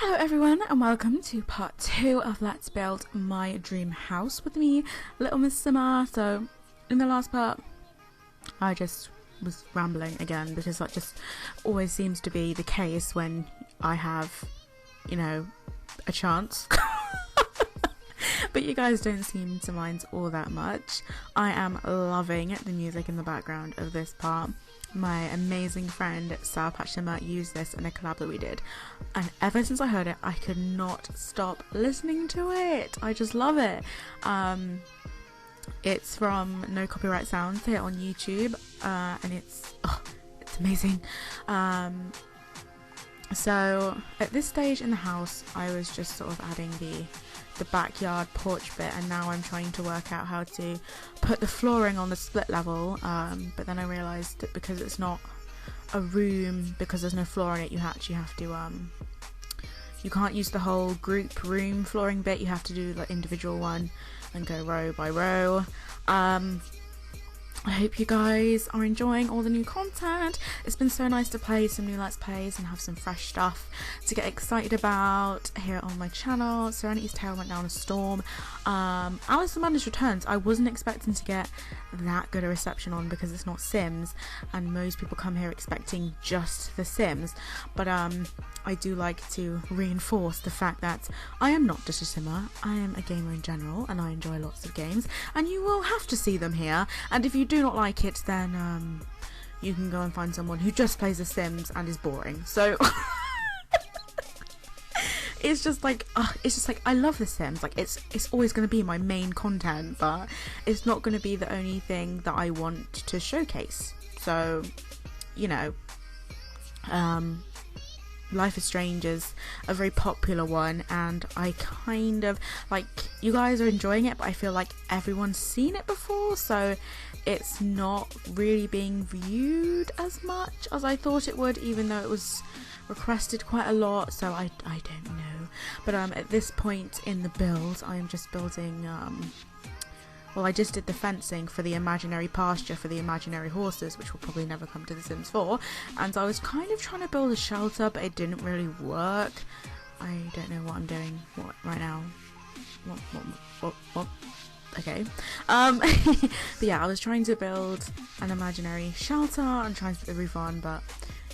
Hello everyone and welcome to part 2 of Let's Build My Dream House with me, LittleMrsSimmer. So in the last part I just was rambling again because that just always seems to be the case when I have, you know, a chance. But you guys don't seem to mind all that much. I am loving the music in the background of this part. My amazing friend LittleMrsSimmer used this in a collab that we did, and ever since I heard it I could not stop listening to it. I just love it. It's from No Copyright Sounds here on YouTube, and it's amazing. So at this stage in the house I was just sort of adding the backyard porch bit, and now I'm trying to work out how to put the flooring on the split level, but then I realised that because it's not a room, because there's no floor in it, you actually have to you can't use the whole group room flooring bit. You have to do the individual one and go row by row. I hope you guys are enjoying all the new content. It's been so nice to play some new Let's Plays and have some fresh stuff to get excited about here on my channel. Serenity's Tale went down a storm. Alice in Madness Returns, I wasn't expecting to get that good a reception on because it's not Sims, and most people come here expecting just the Sims. But I do like to reinforce the fact that I am not just a Simmer, I am a gamer in general, and I enjoy lots of games, and you will have to see them here. And if you do not like it, then you can go and find someone who just plays The Sims and is boring. So it's just like I love The Sims. Like it's always going to be my main content, but it's not going to be the only thing that I want to showcase. So, you know, Life is Strange is a very popular one, and I kind of like, you guys are enjoying it, but I feel like everyone's seen it before, so it's not really being viewed as much as I thought it would, even though it was requested quite a lot. So I don't know, but at this point in the build I'm just building well, I just did the fencing for the imaginary pasture for the imaginary horses, which will probably never come to The Sims 4, and I was kind of trying to build a shelter, but it didn't really work. I don't know what I'm doing right now. What? Okay. But yeah, I was trying to build an imaginary shelter and trying to put the roof on, but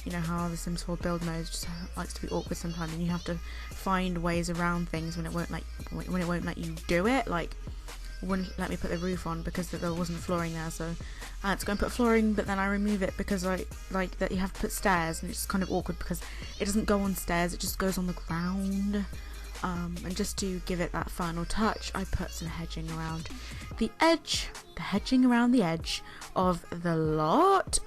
you know how The Sims 4 build mode just likes to be awkward sometimes, and you have to find ways around things when it won't let you do it. Like, wouldn't let me put the roof on because there wasn't flooring there, so I had to go and put flooring, but then I remove it because I like that you have to put stairs, and it's just kind of awkward because it doesn't go on stairs, it just goes on the ground. And just to give it that final touch, I put some hedging around the edge, of the lot.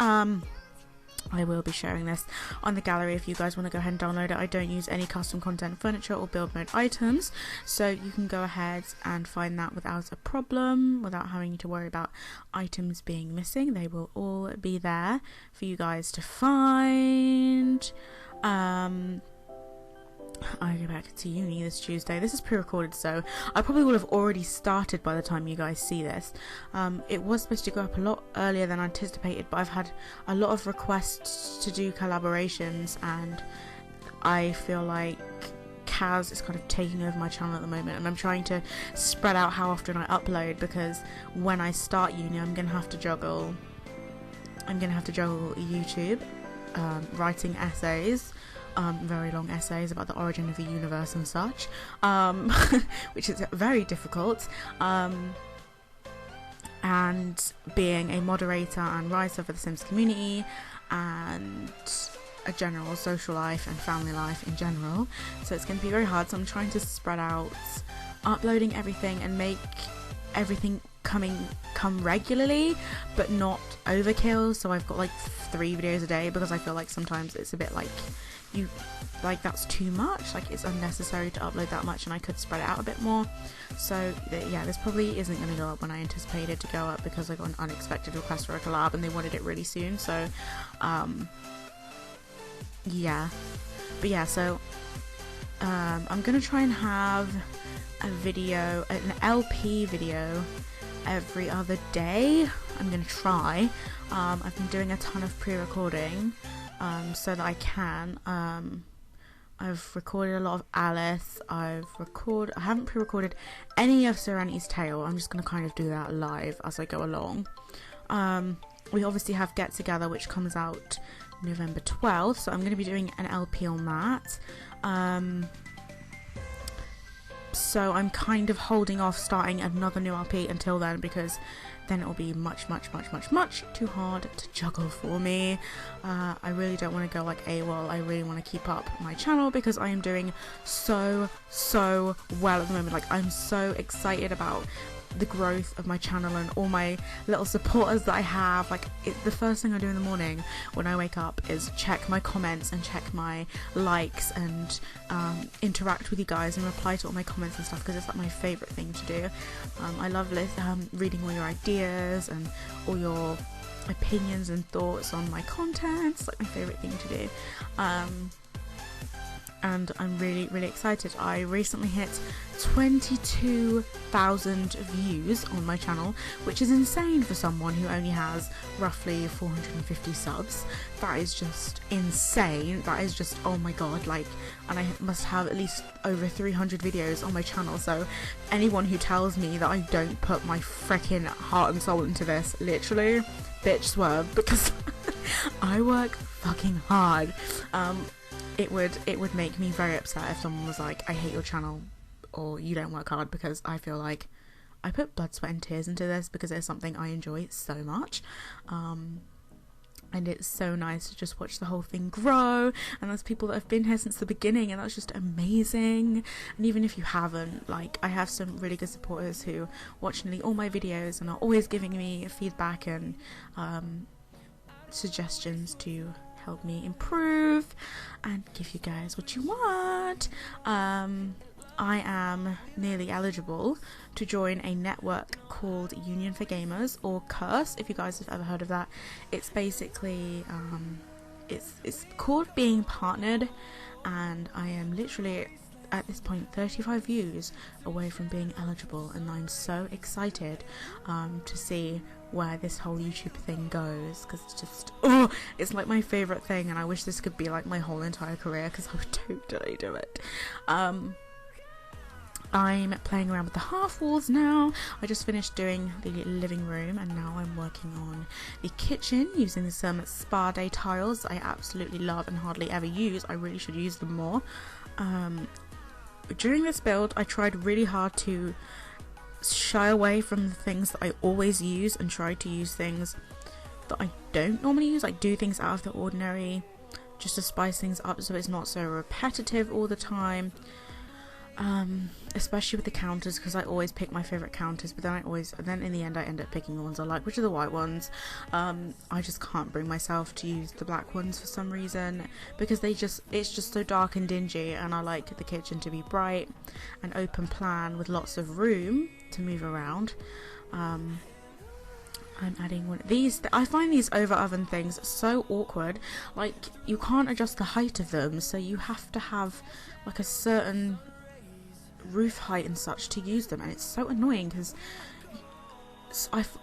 I will be sharing this on the gallery if you guys want to go ahead and download it. I don't use any custom content furniture or build mode items, so you can go ahead and find that without a problem, without having to worry about items being missing. They will all be there for you guys to find. I go back to uni this Tuesday. This is pre-recorded, so I probably would have already started by the time you guys see this. It was supposed to go up a lot earlier than anticipated, but I've had a lot of requests to do collaborations, and I feel like Kaz is kind of taking over my channel at the moment, and I'm trying to spread out how often I upload, because when I start uni I'm gonna have to juggle YouTube, writing essays, very long essays about the origin of the universe and such, which is very difficult, and being a moderator and writer for the Sims community, and a general social life and family life in general. So it's going to be very hard, so I'm trying to spread out uploading everything and make everything come regularly but not overkill. So I've got like 3 videos a day, because I feel like sometimes it's a bit like that's too much, like it's unnecessary to upload that much, and I could spread it out a bit more. So yeah, this probably isn't going to go up when I anticipated to go up, because I got an unexpected request for a collab and they wanted it really soon. So yeah, but yeah, so I'm gonna try and have a video, an LP video every other day. I'm gonna try. I've been doing a ton of pre-recording so that I can I've recorded a lot of Alice. I haven't pre-recorded any of Serenity's Tale. I'm just going to kind of do that live as I go along. We obviously have Get Together, which comes out November 12th, so I'm going to be doing an LP on that. So I'm kind of holding off starting another new LP until then, because then it'll be much too hard to juggle for me. I really don't want to go like AWOL. I really want to keep up my channel because I am doing so well at the moment. Like, I'm so excited about the growth of my channel and all my little supporters that I have. Like, the first thing I do in the morning when I wake up is check my comments and check my likes and interact with you guys and reply to all my comments and stuff, because it's like my favourite thing to do. I love reading all your ideas and all your opinions and thoughts on my content. It's like my favourite thing to do. And I'm really excited. I recently hit 22,000 views on my channel, which is insane for someone who only has roughly 450 subs. That is just insane. That is just, oh my god, like, and I must have at least over 300 videos on my channel, so anyone who tells me that I don't put my freaking heart and soul into this, literally, bitch swerve, because I work fucking hard. It would make me very upset if someone was like, I hate your channel, or you don't work hard, because I feel like I put blood, sweat and tears into this because it's something I enjoy so much. And it's so nice to just watch the whole thing grow, and there's people that have been here since the beginning, and that's just amazing. And even if you haven't, like, I have some really good supporters who watch nearly all my videos and are always giving me feedback and suggestions to help me improve and give you guys what you want. I am nearly eligible to join a network called Union for Gamers, or Curse, if you guys have ever heard of that. It's basically it's called Being Partnered, and I am literally at this point 35 views away from being eligible, and I'm so excited to see where this whole YouTube thing goes, because it's just, oh, it's like my favourite thing, and I wish this could be like my whole entire career, because I would totally do it. I'm playing around with the half walls now. I just finished doing the living room, and now I'm working on the kitchen using some spa day tiles I absolutely love and hardly ever use. I really should use them more. During this build, I tried really hard to shy away from the things that I always use and try to use things that I don't normally use, like do things out of the ordinary, just to spice things up so it's not so repetitive all the time. Especially with the counters, because I always pick my favourite counters, but then in the end I end up picking the ones I like, which are the white ones. I just can't bring myself to use the black ones for some reason, because it's just so dark and dingy, and I like the kitchen to be bright and open plan with lots of room to move around. I'm adding one of these. I find these over oven things so awkward. Like, you can't adjust the height of them, so you have to have like a certain roof height and such to use them, and it's so annoying because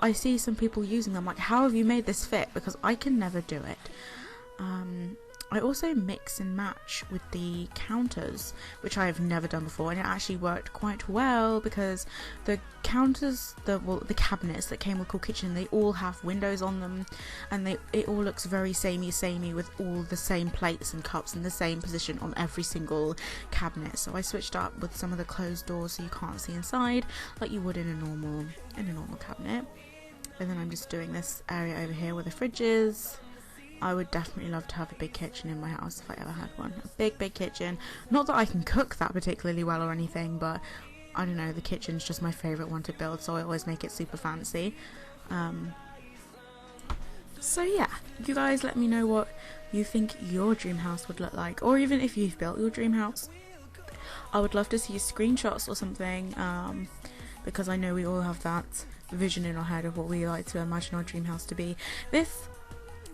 I see some people using them, like, how have you made this fit? Because I can never do it. I also mix and match with the counters, which I have never done before, and it actually worked quite well, because the counters, the cabinets that came with Cool Kitchen, they all have windows on them, and it all looks very samey with all the same plates and cups in the same position on every single cabinet. So I switched up with some of the closed doors so you can't see inside like you would in a normal cabinet. And then I'm just doing this area over here where the fridge is. I would definitely love to have a big kitchen in my house if I ever had one. A big kitchen. Not that I can cook that particularly well or anything, but I don't know, the kitchen's just my favourite one to build, so I always make it super fancy. So yeah, you guys let me know what you think your dream house would look like, or even if you've built your dream house. I would love to see screenshots or something, because I know we all have that vision in our head of what we like to imagine our dream house to be. This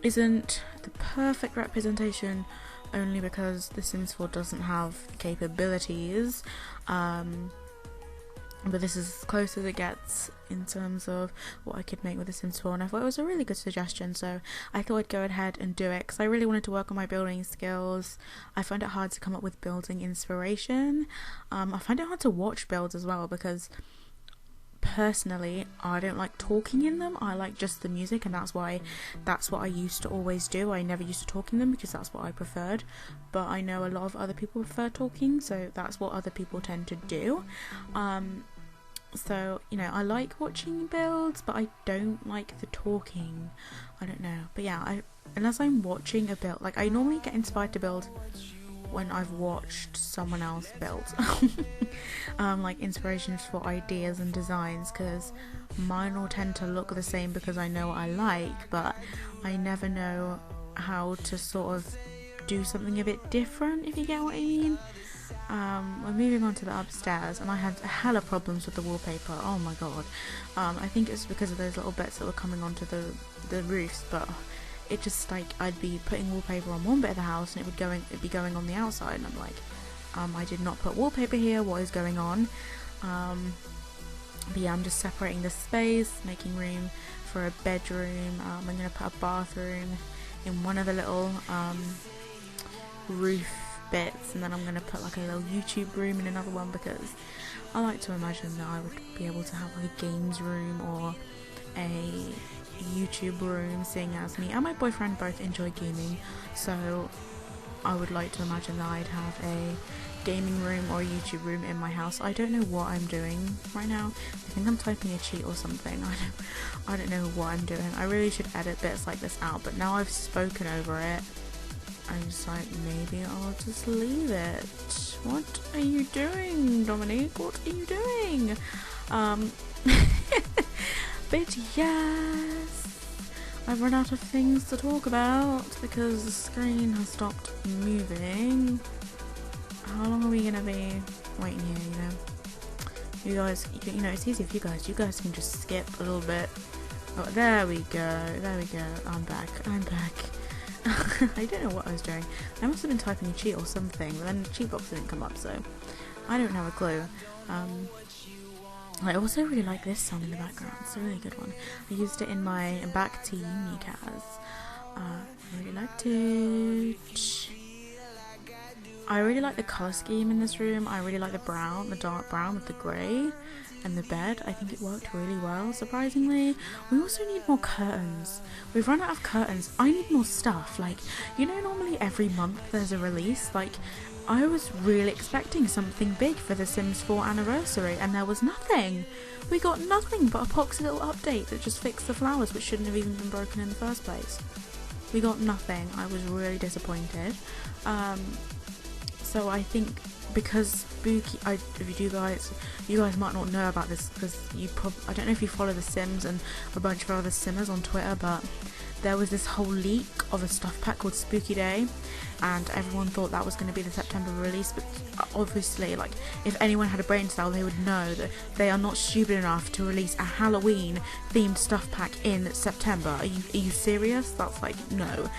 isn't the perfect representation, only because The Sims 4 doesn't have capabilities but this is as close as it gets in terms of what I could make with The Sims 4, and I thought it was a really good suggestion, so I thought I'd go ahead and do it because I really wanted to work on my building skills. I find it hard to come up with building inspiration. I find it hard to watch builds as well because personally I don't like talking in them. I like just the music, and that's what I used to always do. I never used to talk in them because that's what I preferred, but I know a lot of other people prefer talking, so that's what other people tend to do. So, you know, I like watching builds, but I don't like the talking. I don't know, but yeah, unless I'm watching a build, like I normally get inspired to build when I've watched someone else build. Like inspirations for ideas and designs, because mine will tend to look the same because I know what I like, but I never know how to sort of do something a bit different, if you get what I mean. We're moving on to the upstairs, and I had hella problems with the wallpaper. Oh my god. I think it's because of those little bits that were coming onto the roofs, but it just, like, I'd be putting wallpaper on one bit of the house and it'd be going on the outside, and I'm like, I did not put wallpaper here, what is going on? But yeah, I'm just separating the space, making room for a bedroom. I'm going to put a bathroom in one of the little roof bits, and then I'm going to put like a little YouTube room in another one, because I like to imagine that I would be able to have like a games room or a YouTube room, seeing as me and my boyfriend both enjoy gaming, so I would like to imagine that I'd have a gaming room or a YouTube room in my house. I don't know what I'm doing right now. I think I'm typing a cheat or something. I don't know what I'm doing. I really should edit bits like this out, but now I've spoken over it, I'm just like, maybe I'll just leave it. What are you doing, Dominique? What are you doing? But yes, I've run out of things to talk about because the screen has stopped moving. How long are we gonna be waiting here, you know? You guys, you know, it's easy for you guys can just skip a little bit. Oh, there we go, I'm back. I don't know what I was doing. I must have been typing a cheat or something, but then the cheat box didn't come up, so I don't have a clue. I also really like this song in the background. It's a really good one. I used it in my back to uni Kaz. I really liked it. I really like the colour scheme in this room. I really like the brown, the dark brown with the grey and the bed. I think it worked really well, surprisingly. We also need more curtains. We've run out of curtains. I need more stuff. Like, you know, normally every month there's a release. Like, I was really expecting something big for the Sims 4 anniversary, and there was nothing. We got nothing but a poxy little update that just fixed the flowers, which shouldn't have even been broken in the first place. We got nothing. I was really disappointed. So I think because spooky, if you guys might not know about this, because I don't know if you follow The Sims and a bunch of other Simmers on Twitter, but there was this whole leak of a stuff pack called Spooky Day, and everyone thought that was going to be the September release, but obviously, like, if anyone had a brain cell, they would know that they are not stupid enough to release a Halloween themed stuff pack in September. Are you serious? That's like, no.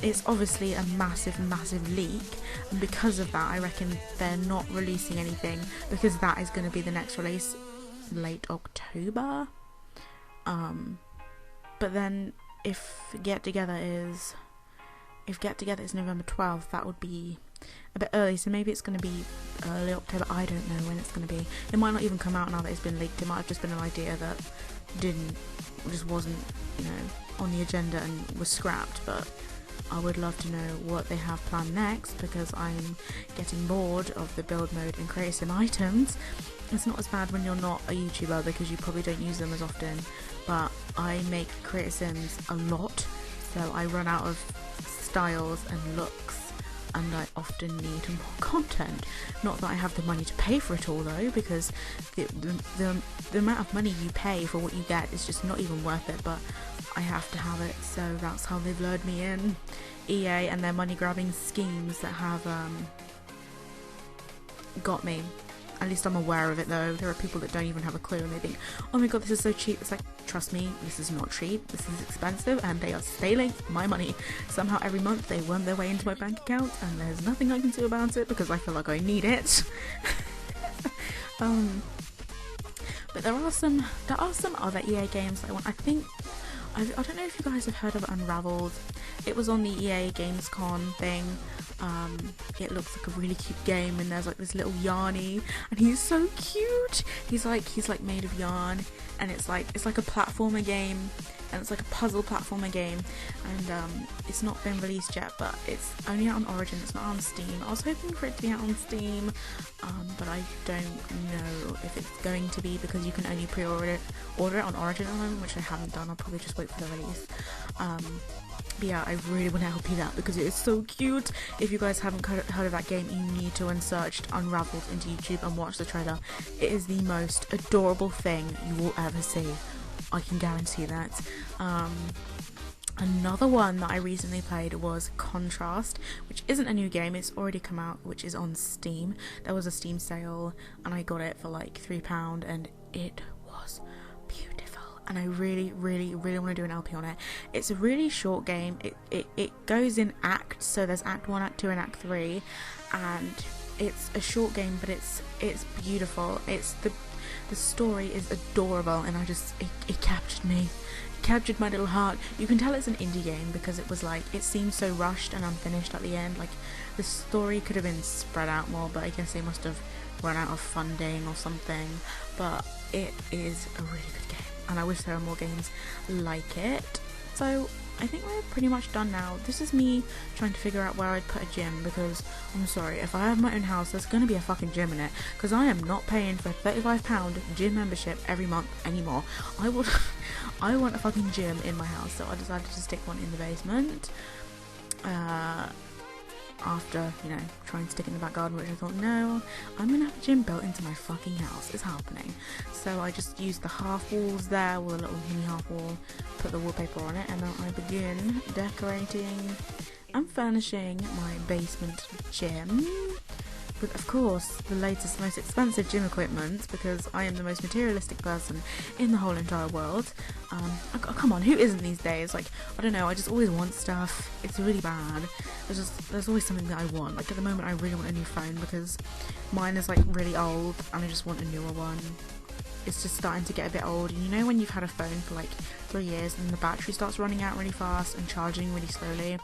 It's obviously a massive leak, and because of that I reckon they're not releasing anything, because that is going to be the next release late October. But then if Get Together is November 12th, that would be a bit early, so maybe it's going to be early October. I don't know when it's going to be. It might not even come out now that it's been leaked. It might have just been an idea that just wasn't, you know, on the agenda and was scrapped, but I would love to know what they have planned next, because I'm getting bored of the build mode and create sim items. It's not as bad when you're not a YouTuber because you probably don't use them as often, but I make create sims a lot, so I run out of styles and looks, and I often need more content. Not that I have the money to pay for it all though, because the amount of money you pay for what you get is just not even worth it, but I have to have it, so that's how they've lured me in. EA and their money grabbing schemes that have got me. At least I'm aware of it though. There are people that don't even have a clue and they think, oh my god, this is so cheap. It's like, trust me, this is not cheap, this is expensive, and they are stealing my money. Somehow every month they worm their way into my bank account, and there's nothing I can do about it because I feel like I need it. But there are some other EA games that I want. I think I don't know if you guys have heard of Unraveled. It was on the EA Gamescom thing. It looks like a really cute game, and there's like this little Yarny, and he's so cute. He's like made of yarn, and it's like a platformer game, and it's like a puzzle platformer game, and it's not been released yet, but it's only out on Origin. It's not on Steam. I was hoping for it to be out on Steam, but I don't know if it's going to be, because you can only order it on Origin at the moment, which I haven't done. I'll probably just wait for the release. But yeah, I really want to help you out because it is so cute. If you guys haven't heard of that game, you need to search Unraveled into YouTube and watch the trailer. It is the most adorable thing you will ever see. I can guarantee that. Another one that I recently played was Contrast, which isn't a new game, it's already come out, which is on Steam. There was a Steam sale and I got it for like £3, and it was beautiful, and I really want to do an LP on it. It's a really short game. It goes in acts, so there's Act 1, Act 2 and Act 3, and it's a short game, but it's beautiful. It's the story is adorable, and it captured me. Captured my little heart. You can tell it's an indie game because it was like, it seemed so rushed and unfinished at the end. Like, the story could have been spread out more, but I guess they must have run out of funding or something. But it is a really good game, and I wish there were more games like it. So I think we're pretty much done now. This is me trying to figure out where I'd put a gym, because I'm sorry, if I have my own house, there's going to be a fucking gym in it, because I am not paying for a £35 gym membership every month anymore. I want a fucking gym in my house, so I decided to stick one in the basement. After, trying to stick it in the back garden, which I thought, no, I'm gonna have a gym built into my fucking house. It's happening. So I just used the half walls there, with a little mini half wall, put the wallpaper on it, and then I begin decorating and furnishing my basement gym with, of course, the latest, most expensive gym equipment, because I am the most materialistic person in the whole entire world. Come on, who isn't these days? Like, I don't know, I just always want stuff. It's really bad. There's always something that I want. Like, at the moment I really want a new phone, because mine is like really old and I just want a newer one. It's just starting to get a bit old, and you know when you've had a phone for like 3 years and the battery starts running out really fast and charging really slowly?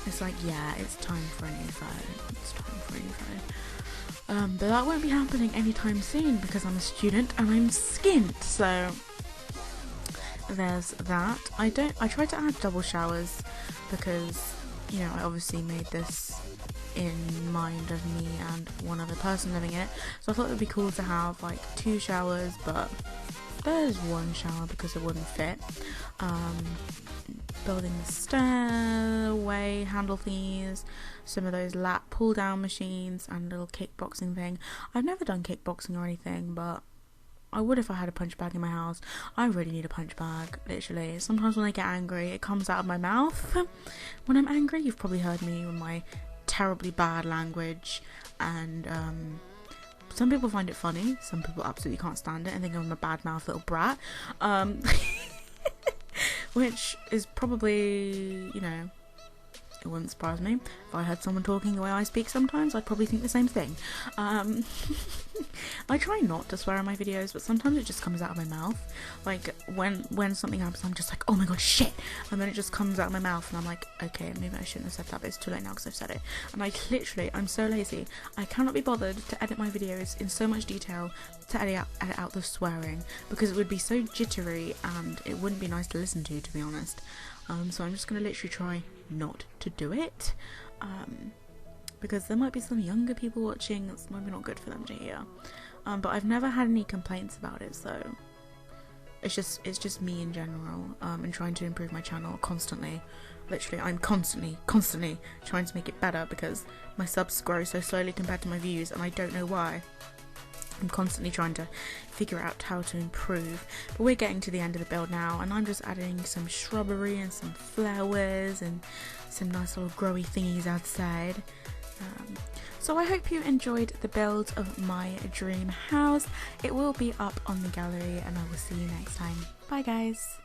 It's like, yeah, it's time for a new phone. It's time for a new phone. But that won't be happening anytime soon, because I'm a student and I'm skint, so there's that. I tried to add double showers because, I obviously made this in mind of me and one other person living in it, so I thought it would be cool to have like 2 showers, but there's 1 shower because it wouldn't fit. Building the stairway handle thingies, some of those lat pull down machines, and a little kickboxing thing. I've never done kickboxing or anything, but I would if I had a punch bag in my house. I really need a punch bag, literally. Sometimes when I get angry, it comes out of my mouth. When I'm angry, you've probably heard me with my terribly bad language, and some people find it funny, some people absolutely can't stand it and think I'm a bad mouth little brat. Which is probably, it wouldn't surprise me. If I heard someone talking the way I speak sometimes, I'd probably think the same thing. I try not to swear in my videos, but sometimes it just comes out of my mouth. Like, when something happens, I'm just like, oh my god, shit! And then it just comes out of my mouth, and I'm like, okay, maybe I shouldn't have said that, but it's too late now because I've said it. And I'm so lazy. I cannot be bothered to edit my videos in so much detail to edit out the swearing, because it would be so jittery, and it wouldn't be nice to listen to be honest. So I'm just going to literally try not to do it, because there might be some younger people watching. It's maybe not good for them to hear, but I've never had any complaints about it, so it's just me in general, and trying to improve my channel constantly. Literally, I'm constantly trying to make it better, because my subs grow so slowly compared to my views, and I don't know why. I'm constantly trying to figure out how to improve, but we're getting to the end of the build now, and I'm just adding some shrubbery and some flowers and some nice little growy thingies outside. So I hope you enjoyed the build of my dream house. It will be up on the gallery, and I will see you next time. Bye guys!